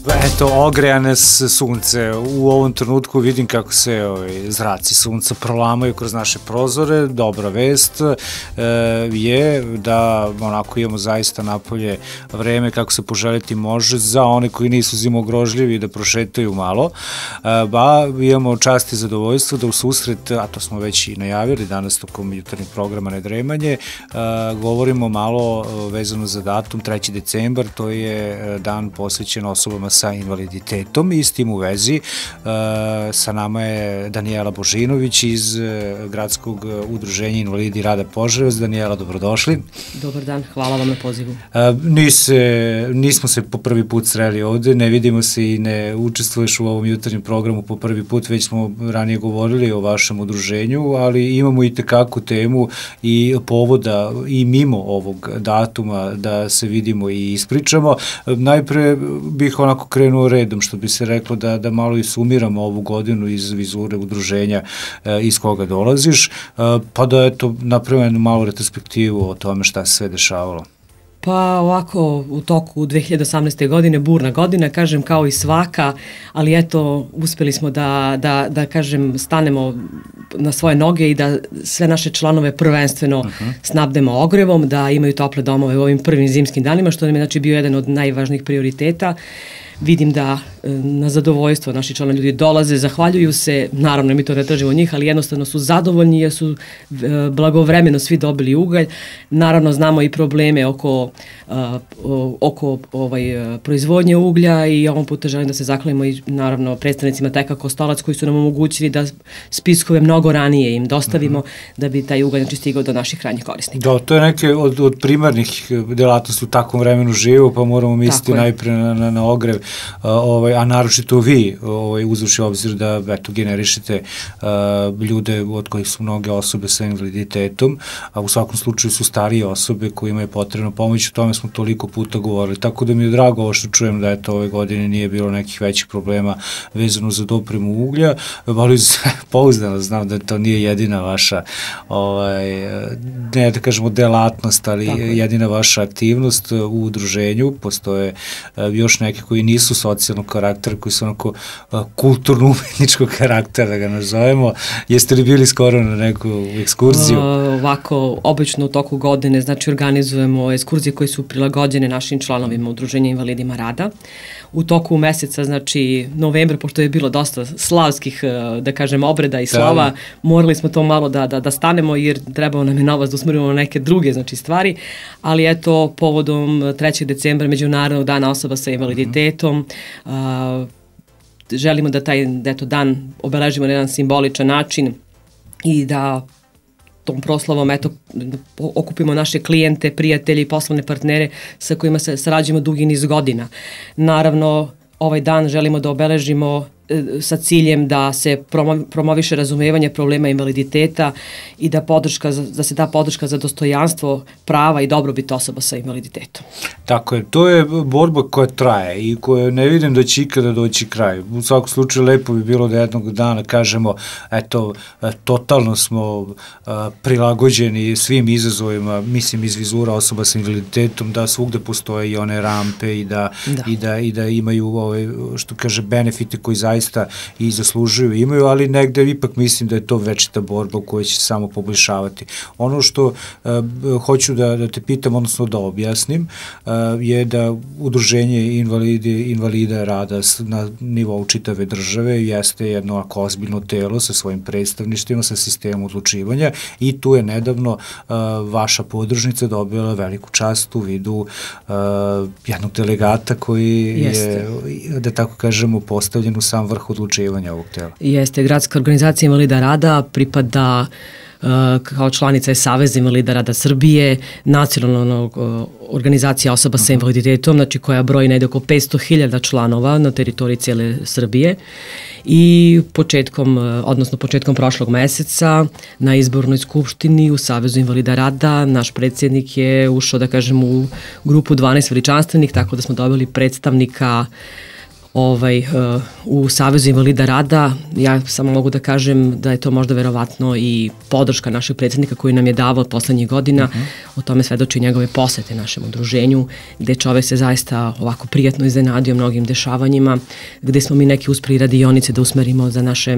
Eto, ogreja nas sunce. U ovom trenutku vidim kako se zraci sunca prolamaju kroz naše prozore. Dobra vest je da onako imamo zaista napolje vreme kako se poželjeti može za one koji nisu zimogrožljivi da prošetaju malo. Imamo čast i zadovoljstvo da u susret, a to smo već i najavili danas tokom jutarnjeg programa Nedremanje, govorimo malo vezano za datum 3. decembar, to je dan posvećen osobama sa invaliditetom i s tim u vezi sa nama je Danijela Božinović iz Gradskog udruženja Invalidi rada Požarevac. Danijela, dobrodošli. Dobar dan, hvala vam na pozivu. Nismo se po prvi put sreli ovde, ne vidimo se i ne učestvuješ u ovom jutarnjem programu po prvi put, već smo ranije govorili o vašem udruženju, ali imamo i tekako temu i povoda i mimo ovog datuma da se vidimo i ispričamo. Najpre bih onako krenuo redom, što bi se reklo da malo i sumiramo ovu godinu iz vizure udruženja iz koga dolaziš, pa da eto napravimo malo retrospektivu o tome šta se sve dešavalo. Pa ovako, u toku 2018. godine, burna godina, kažem kao i svaka, ali eto, uspeli smo da kažem, stanemo na svoje noge i da sve naše članove prvenstveno snabdemo ogrevom, da imaju tople domove u ovim prvim zimskim danima, što nam je znači bio jedan od najvažnijih prioriteta. Vidim da na zadovoljstvo naši članovi ljudi dolaze, zahvaljuju se, naravno mi to ne tražimo od njih, ali jednostavno su zadovoljni jer su blagovremeno svi dobili ugalj. Naravno znamo i probleme oko proizvodnje uglja i ovom puta želim da se zahvalimo i naravno predstavnicima TK Kostolac koji su nam omogućili da spiskove mnogo ranije im dostavimo da bi taj ugalj stigao do naših krajnjih korisnika. Da, to je neke od primarnih delatnosti u takvom vremenu živo, pa moramo misliti najpre na ogrev, a naročito vi, uzavši obzir da generišete ljude od kojih su mnoge osobe sa invaliditetom, a u svakom slučaju su starije osobe koji imaju potrebnu pomoć, o tome smo toliko puta govorili, tako da mi je drago ovo što čujem da eto ove godine nije bilo nekih većih problema vezano za dopremu uglja, ali pouzdano znam da to nije jedina vaša, ne da kažemo delatnost, ali jedina vaša aktivnost u udruženju, postoje još neke koji nisu socijalnog karaktera, koji su onako kulturno-umetničkog karaktera, da ga nazovemo. Jeste li bili skoro na neku ekskurziju? Ovako, obično u toku godine, znači organizujemo ekskurzije koje su prilagođene našim članovima udruženja Invalidima rada. U toku meseca, znači novembra, pošto je bilo dosta slavskih, da kažem, obreda i slava, morali smo to malo da stanemo jer trebao nam je novac da usmrimo na neke druge stvari, ali eto, povodom 3. decembra, Međunarodnog dana osoba sa invaliditetom, želimo da taj dan obeležimo na jedan simboličan način i da tom proslavom okupimo naše klijente, prijatelje i poslovne partnere sa kojima se sarađujemo dugi niz godina. Naravno, ovaj dan želimo da obeležimo sa ciljem da se promoviše razumevanje problema invaliditeta i da se da podrška za dostojanstvo, prava i dobrobit osoba sa invaliditetom. Tako je, to je borba koja traje i koja ne vidim da će ikada doći kraj. U svakom slučaju lepo bi bilo da jednog dana kažemo, eto, totalno smo prilagođeni svim izazovima, mislim iz vizura osoba sa invaliditetom, da svugde postoje i one rampe i da imaju, što kaže, benefite koji zaista i zaslužuju imaju, ali negde ipak mislim da je to večita borba u kojoj će se samo poboljšavati. Ono što hoću da te pitam, odnosno da objasnim, je da udruženje invalida rada na nivou čitave države jeste jedno ako ozbiljno telo sa svojim predstavništvima, sa sistemom odlučivanja i tu je nedavno vaša podružnica dobila veliku čast u vidu jednog delegata koji je, da tako kažemo, postavljen u sam vrh odlučivanja ovog tela. Jeste, Gradska organizacija Invalida rada pripada kao članica je Saveza invalida rada Srbije, nacionalna organizacija osoba sa invaliditetom, znači koja broji negde oko 500.000 članova na teritoriji cijele Srbije i početkom prošlog meseca na izbornoj skupštini u Savezu invalida rada naš predsjednik je ušao, da kažem, u grupu 12 veličanstvenih, tako da smo dobili predstavnika u Savezu invalida rada. Ja samo mogu da kažem da je to možda verovatno i podrška našeg predsjednika koji nam je davao poslednjih godina. O tome svedoči njegove posete našem udruženju, gde čovek se zaista ovako prijatno iznenadio mnogim dešavanjima, gde smo mi neke uspeli radionice da usmerimo za naše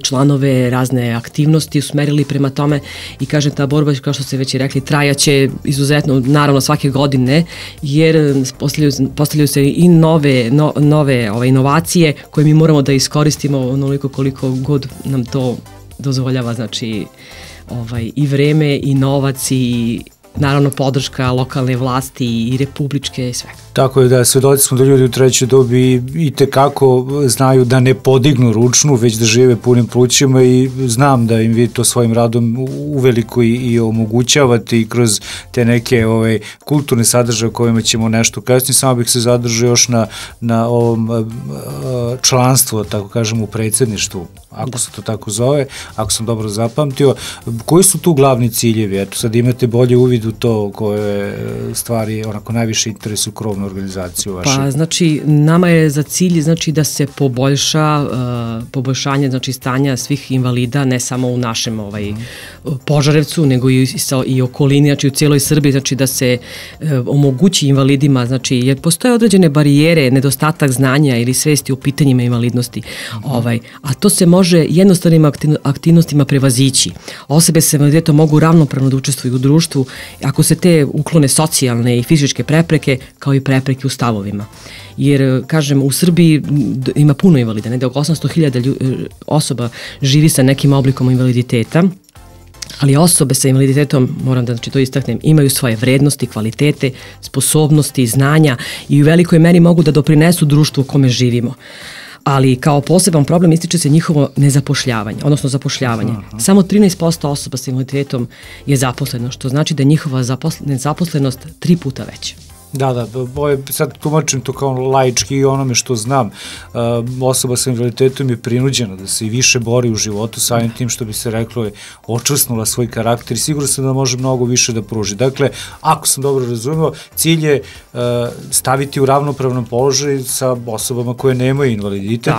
članove, razne aktivnosti usmerili prema tome i kažem, ta borba, kao što ste već i rekli, trajaće izuzetno, naravno svake godine, jer postavljaju se i nove inovacije koje mi moramo da iskoristimo onoliko koliko god nam to dozvoljava, znači i vreme i novac i naravno podrška lokalne vlasti i republičke i svega. Tako je, da, svedoci smo da ljudi u trećoj dobi i tekako znaju da ne podignu ručnu, već da žive punim plućima i znam da im vi to svojim radom uveliko i omogućavate i kroz te neke kulturne sadržaje o kojima ćemo nešto kasnije. Samo bih se zadržao još na ovom članstvu, tako kažem, u predsjedništvu, ako se to tako zove, ako sam dobro zapamtio. Koji su tu glavni ciljevi? Eto, sad imate bolje uvid u to koje stvari onako najviše interesuju krovnu organizaciju vaše. Pa, znači, nama je za cilj, znači, da se poboljšanje, znači, stanja svih invalida, ne samo u našem Požarevcu, nego i okolini, znači, u cijeloj Srbiji, znači, da se omogući invalidima, znači, jer postoje određene barijere, nedostatak znanja ili svesti o pitanjima invalidnosti, a to se može jednostavnim aktivnostima prevazići. Osobe sa invaliditetom mogu ravnopravno da učestvuju u društvu ako se te uklone socijalne i fizičke prepreke, kao i prepreke u stavovima. Jer, kažem, u Srbiji ima puno invalida, negde oko 800.000 osoba živi sa nekim oblikom invaliditeta, ali osobe sa invaliditetom, moram da to istaknem, imaju svoje vrednosti, kvalitete, sposobnosti, znanja i u velikoj meri mogu da doprinesu društvu u kome živimo. Ali kao poseban problem ističe se njihovo nezapošljavanje, odnosno zapošljavanje. Samo 13% osoba sa invaliditetom je zaposleno, što znači da je njihova nezaposlenost 3 puta veća. Da, sad tumačim to kao laički i onome što znam. Osoba sa invaliditetom je prinuđena da se i više bori u životu, samim tim što bi se reklo je očvrsnula svoj karakter i sigurno sam da može mnogo više da pruži. Dakle, ako sam dobro razumeo, cilj je staviti u ravnopravnom položaju sa osobama koje nemaju invaliditet.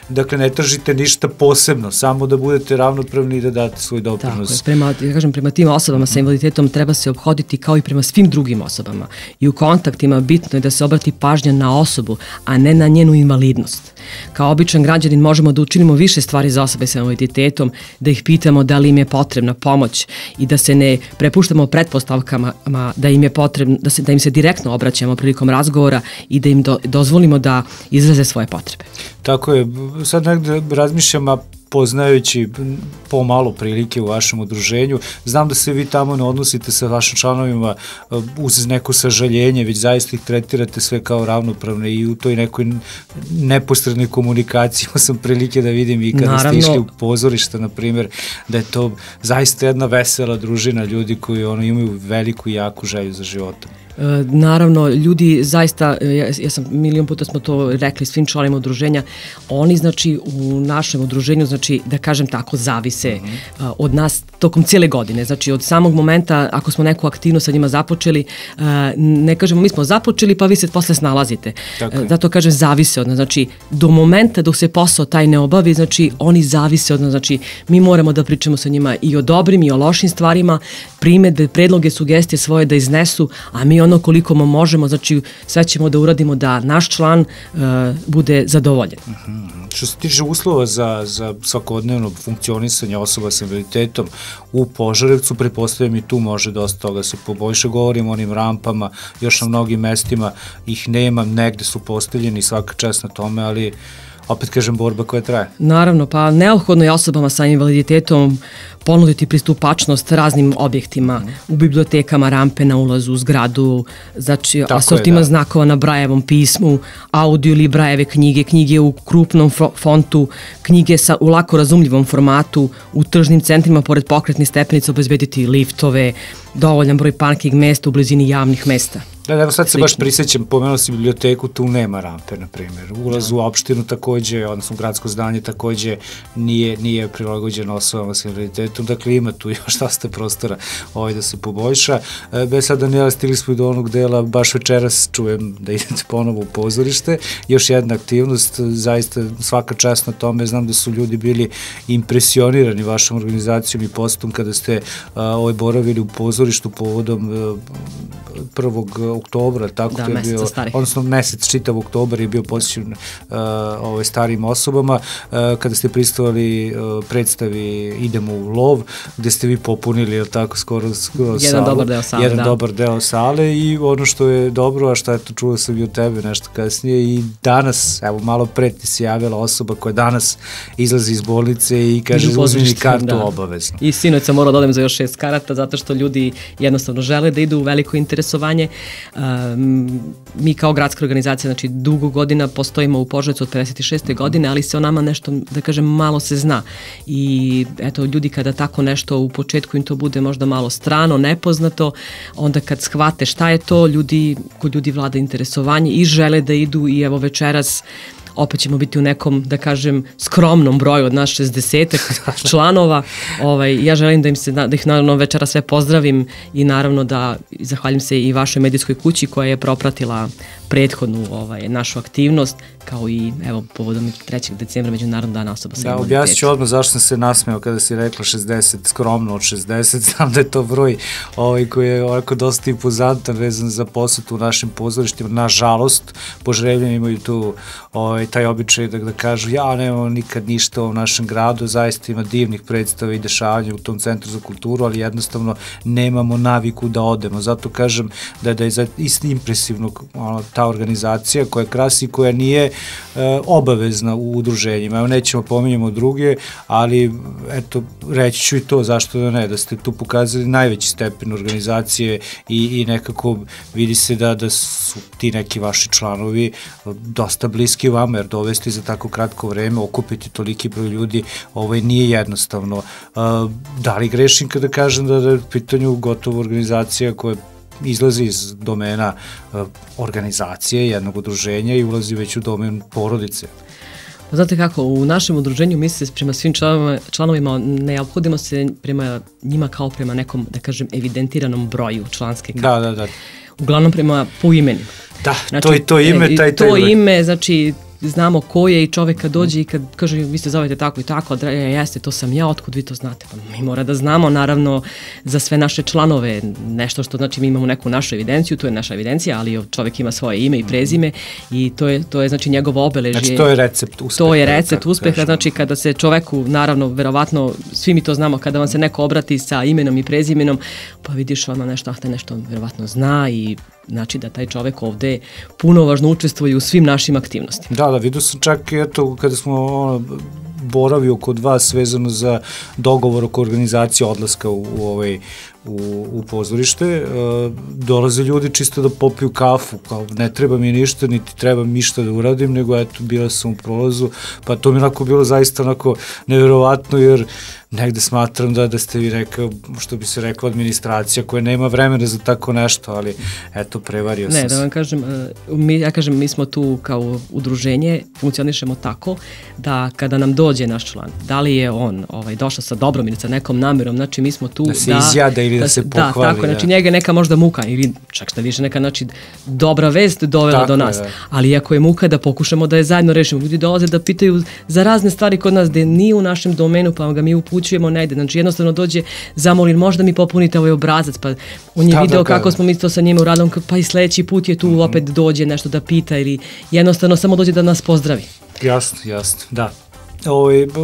Dakle, ne tražite ništa posebno, samo da budete ravnopravni i da date svoj doprinos. Tako je, prema tim osobama sa invaliditetom treba se obhoditi kao i prema svim drugim osobama. I u kontaktima bitno je da se obrati pažnja na osobu, a ne na njenu invalidnost. Kao običan građanin možemo da učinimo više stvari za osobe sa invaliditetom, da ih pitamo da li im je potrebna pomoć i da se ne prepuštamo pretpostavkama da im je potrebno, da im se direktno obraćamo prilikom razgovora i da im dozvolimo da izraze svoje potrebe. Tako je, sad negde razmišljam, a poznajući pomalo prilike u vašem udruženju, znam da se vi tamo ne odnosite sa vašim članovima uz neko sažaljenje, već zaista ih tretirate sve kao ravnopravne i u toj nekoj neposrednoj komunikaciji sam prilike da vidim i kada ste išli u pozorište, na primjer, da je to zaista jedna vesela družina ljudi koji imaju veliku i jaku želju za životom. Naravno, ljudi zaista, ja sam milion puta smo to rekli svim članima udruženja, oni znači u našem udruženju, znači da kažem tako, zavise od nas tokom cijele godine, znači od samog momenta ako smo neku aktivnost sa njima započeli, ne kažemo mi smo započeli pa vi se posle snalazite, zato kažem zavise od nas, znači do momenta dok se posao taj ne obavi, znači oni zavise od nas, znači mi moramo da pričamo sa njima i o dobrim i o lošim stvarima, primedbe, predloge, sugestije svoje da iznesu, a mi ono koliko možemo, znači sve ćemo da uradimo da naš član bude zadovoljen. Što se tiče uslova za svakodnevno funkcionisanje osoba sa invaliditetom u Požarevcu, pretpostavljam i tu može dosta toga se poboljša, govorim o onim rampama, još na mnogim mestima ih nema, negde su postavljeni, svaka čast na tome, ali opet kažem borba koja traje. Naravno, pa neophodno je osobama sa invaliditetom ponuditi pristupačnost raznim objektima, u bibliotekama, rampe na ulazu u zgradu, znači asortiman znakova na Brajevom pismu, audio ili Brajeve knjige, knjige u krupnom fontu, knjige u lako razumljivom formatu, u tržnim centrima pored pokretnih stepenica obezbediti liftove, dovoljan broj parking mesta u blizini javnih mesta. Da, evo sad se baš prisjećam, pomenuo si biblioteku, tu nema rampe, na primjer. Ulaz u opštinu takođe, odnosno gradsko zdanje takođe nije prilagođeno osobama s invaliditetom, dakle ima tu još dosta prostora da se poboljša. Bez sad, Danijela, stigli smo i do onog dela, baš večeras čujem da idete ponovo u pozorište, još jedna aktivnost, zaista svaka čast na tome, znam da su ljudi bili impresionirani vašom organizacijom i postom kada ste boravili u pozorištu povodom 1. oktobra, tako to je bio, odnosno mesec čitav oktobar je bio posvećen starijim osobama, kada ste prisustvovali predstavi Idemo u lov, gde ste vi popunili, tako, skoro jedan dobar deo sale i ono što je dobro, a što je to čuo sam i od tebe nešto kasnije i danas, evo malo pre ti se javila osoba koja danas izlazi iz bolnice i kaže uzmi mi kartu obavezno. I sinoć sam morala da odem za još 6 karata zato što ljudi jednostavno žele da idu u veliko interesovanje. Mi kao gradska organizacija, znači dugo godina postojimo u Požarevcu od 56. godine, ali se o nama nešto, da kažem, malo se zna. I eto, ljudi kada tako nešto u početku im to bude možda malo strano, nepoznato, onda kad shvate šta je to, kod ljudi vlada interesovanje i žele da idu i evo večeras opet ćemo biti u nekom, da kažem, skromnom broju od nas 60 članova. Ja želim da ih naravno večera sve pozdravim i naravno da zahvaljim se i vašoj medijskoj kući koja je propratila prethodnu našu aktivnost, kao i evo povodom 3. decembra Međunarodnog dana osoba sa invaliditetom. Da, objasnit ću odmah zašto sam se nasmeo kada si rekla 60, skromno od 60, znam da je to broj koji je ovako dosta impozantan vezan za posetu u našim pozorištima. Nažalost, Požarevljani imaju tu taj običaj da kažu ja nemamo nikad ništa u našem gradu, zaista ima divnih predstava i dešavanja u tom centru za kulturu, ali jednostavno nemamo naviku da odemo. Zato kažem da je isto impresivno ta organizacija koja krasi, koja nije obavezna u udruženjima. Evo, nećemo pominjamo druge, ali eto, reći ću i to, zašto da ne, da ste tu pokazali najveći stepen organizacije i nekako vidi se da su ti neki vaši članovi dosta bliski vama, jer dovesti za tako kratko vreme, okupiti toliki broj ljudi, nije jednostavno. Da li grešim kada kažem da je u pitanju gotovo organizacija koja izlazi iz domena organizacije, jednog udruženja i ulazi već u domen porodice? Znate kako, u našem udruženju mi se prema svim članovima ne ophodimo se prema njima kao prema nekom, da kažem, evidentiranom broju članske karte. Da. Uglavnom po imenima. Da, to ime, taj to ime, znači znamo ko je i čovek kad dođe i kad kaže vi se zovete tako i tako, jeste, to sam ja, otkud vi to znate? Pa mi mora da znamo, naravno, za sve naše članove, nešto što znači mi imamo neku našu evidenciju, to je naša evidencija, ali čovek ima svoje ime i prezime i to je znači njegovo obeležje. Znači to je recept uspeha. To je recept uspeha, znači kada se čoveku, naravno, verovatno, svi mi to znamo, kada vam se neko obrati sa imenom i prezimenom, pa vidiš ono nešto verovatno zna i znači da taj čovek ovde puno važno učestvuje u svim našim aktivnostima. Da, vidio sam čak i eto kada smo boravio kod vas vezano za dogovor oko organizacije odlaska u pozorište, dolaze ljudi čisto da popiju kafu, kao ne treba mi ništa, niti treba mi ništa da uradim, nego eto, bila sam u prolazu, pa to mi onako bilo zaista onako nevjerovatno, jer negde smatram da ste vi rekao, što bi se rekla, administracija koja nema vremena za tako nešto, ali eto, prevario sam se. Ne, da vam kažem, ja kažem, mi smo tu kao udruženje, funkcionišemo tako da kada nam dođe naš član, da li je on došao sa dobrom ili sa nekom namerom, znači mi smo tu da se izjada ili da se pohvali. Da, tako, znači njega je neka možda muka ili čak šta više neka, znači dobra vest dovela do nas, ali ako je muka da pokušamo da je zajedno rešimo, ljudi dolaze da pitaju za razne stvari kod nas gde nije u našem domenu, pa ga mi upućujemo negde, znači jednostavno dođe, zamoli, možda mi popunite ovaj obrazac, pa on je video kako smo mi to sa njima uradili, pa i sledeći put je tu opet dođe nešto da pita ili jednostavno samo dođe da nas pozdravi. Jasno, da.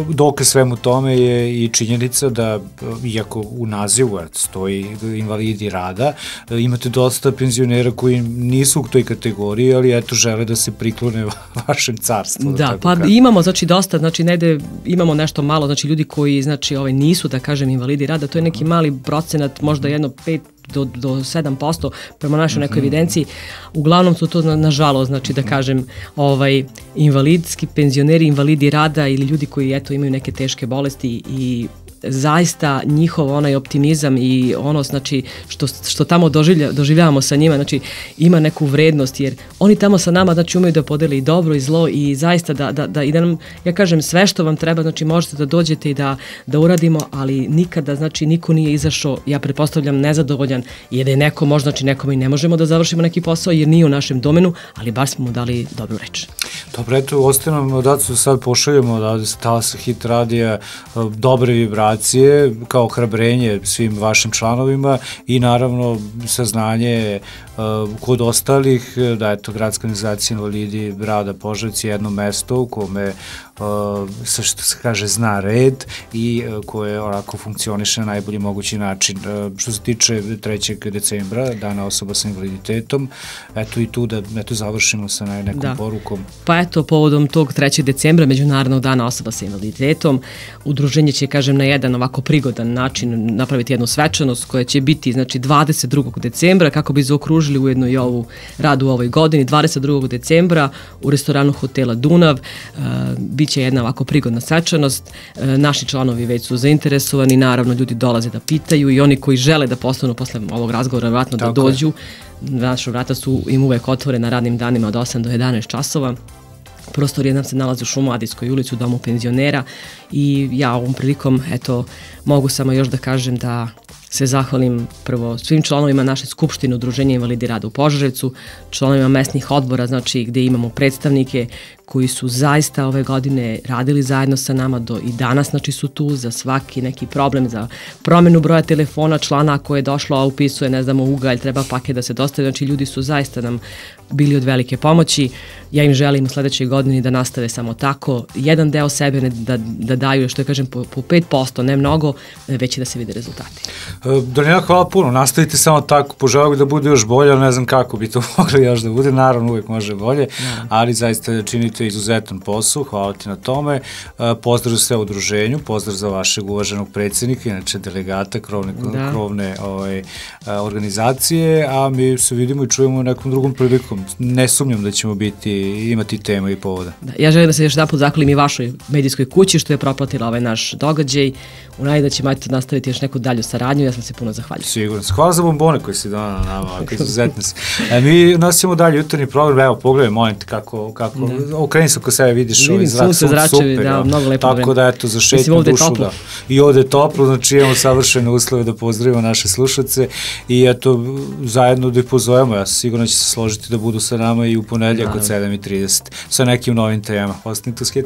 Dokaz svemu tome je i činjenica da, iako u nazivu stoji invalidi rada, imate dosta penzionera koji nisu u toj kategoriji, ali eto žele da se priklone vašem carstvu. Da, pa imamo znači dosta, znači negde imamo nešto malo, znači ljudi koji znači nisu, da kažem, invalidi rada, to je neki mali procenat, možda 5 do 7% prema našoj nekoj evidenciji. Uglavnom su to nažalost, znači da kažem, invalidski penzioneri, invalidi rada ili ljudi koji eto imaju neke teške bolesti i zaista njihov onaj optimizam i ono, znači, što tamo doživljavamo sa njima, znači, ima neku vrednost, jer oni tamo sa nama, znači, umeju da podeli i dobro i zlo i zaista da nam, ja kažem, sve što vam treba, znači, možete da dođete i da uradimo, ali nikada, znači, niko nije izašao, ja pretpostavljam, nezadovoljan, jer je neko, možda, znači, nekome i ne možemo da završimo neki posao, jer nije u našem domenu, ali baš smo mu dali dobru reč. Dobro, eto, ostaje nam da se sad pošaljemo odavde sa talasa Hit radija dobre vibracije kao ohrabrenje svim vašim članovima i naravno saznanje kod ostalih da je to Gradska organizacija Invalidi rada Požarevac jedno mesto u kome što se kaže zna red i koje onako funkcioniše na najbolji mogući način. Što se tiče 3. decembra, Dana osoba sa invaliditetom, eto i tu da završimo sa nekom porukom. Pa eto, povodom tog 3. decembra, Međunarodnog dana osoba sa invaliditetom, udruženje će, kažem, na jedan ovako prigodan način napraviti jednu svečanost koja će biti, znači, 22. decembra, kako bi zaokružili ujedno i ovu radu u ovoj godini. 22. decembra u restoranu hotela Dunav biće jedna ovako prigodna svečanost. Naši članovi već su zainteresovani, naravno ljudi dolaze da pitaju i oni koji žele da postanu posle ovog razgovora vjerojatno da dođu. Naša vrata su im uvek otvorena radnim danima od 8 do 11 časova. Prostor nam se nalazi u Šumadijskoj ulici u domu penzionera i ja ovom prilikom, eto, mogu samo još da kažem da se zahvalim prvo svim članovima naše skupštine Udruženja Invalidi rada u Požarevcu, članovima mesnih odbora, znači gde imamo predstavnike koji su zaista ove godine radili zajedno sa nama i danas, znači, su tu za svaki neki problem, za promenu broja telefona člana koje je došlo, a upisuje, ne znamo, ugalj, treba paket da se dostavi, znači ljudi su zaista nam bili od velike pomoći. Ja im želim u sledećoj godini da nastave samo tako, jedan deo sebe da daju, što je, kažem, po 5%, ne mnogo, već i da se vide rezultati. Danijela, hvala puno, nastavite samo tako, poželao bih da bude još bolje, ali ne znam kako bi to moglo još da bude, naravno uvijek može bolje, ali zaista činite izuzetan posao, hvala ti na tome, pozdrav za sve udruženju, pozdrav za vašeg uvaženog predsjednika, inače delegata krovne organizacije, a mi se vidimo i čujemo nekom drugom prilikom. Ne sumnjam da ćemo imati tema i povoda. Ja želim da se još jedan put zahvalim i vašoj medijskoj kući što je propratila ovaj naš događaj. U nadi da ćemo nastaviti još neku dalju saradnju, ja sam se puno zahvaljujem. Sigurno. Hvala za bombone koje si dala na nama, ako izuzetno se. Mi nosimo dalje jutarnji program, evo, pogledaj, molim te kako, okreni se oko sebe, vidiš ovaj zrak, super, tako da, eto, za šetnju dušu, da. I ovde je toplo, znači imamo savršene uslove da pozdravimo naše slušalce i eto, zajedno da ih pozovemo, ja sigurno će se složiti da budu sa nama i u ponedjeljak od 7:30 sa nekim novim temama. Ostanite uz Hit.